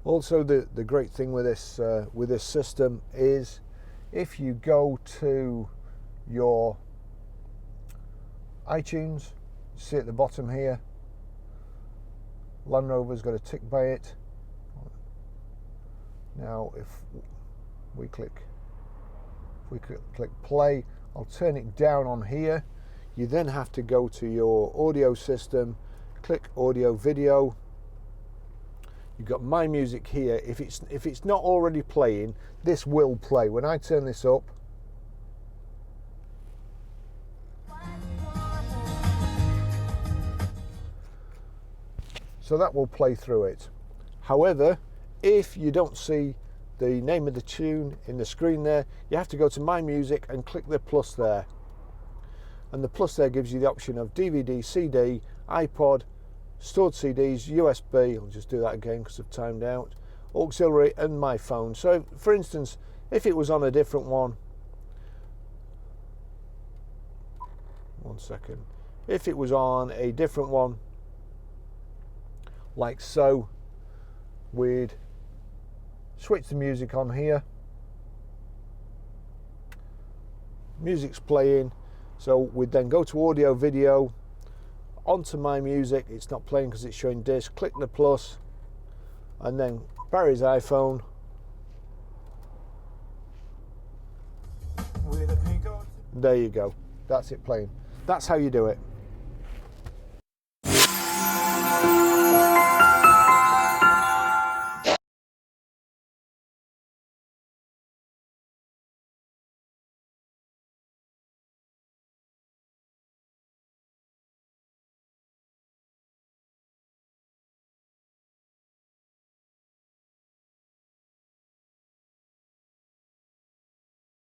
Also, the great thing with this system is if you go to your iTunes, see at the bottom here, Land Rover's got a tick by it. Now if we click play, I'll turn it down on here. You then have to go to your audio system, click audio video. You've got my music here. If it's not already playing, this will play. When I turn this up, so that will play through it. However, if you don't see the name of the tune in the screen there, you have to go to My Music and click the plus there. And the plus there gives you the option of DVD, CD, iPod, stored CDs, USB, I'll just do that again because I've timed out, auxiliary and my phone. So for instance, if it was on a different one, if it was on a different one, like so, we'd switch the music on here. Music's playing, so we'd then go to audio video, onto My Music. It's not playing because it's showing disc. Click the plus, and then Barry's iPhone. There you go. That's it playing. That's how you do it.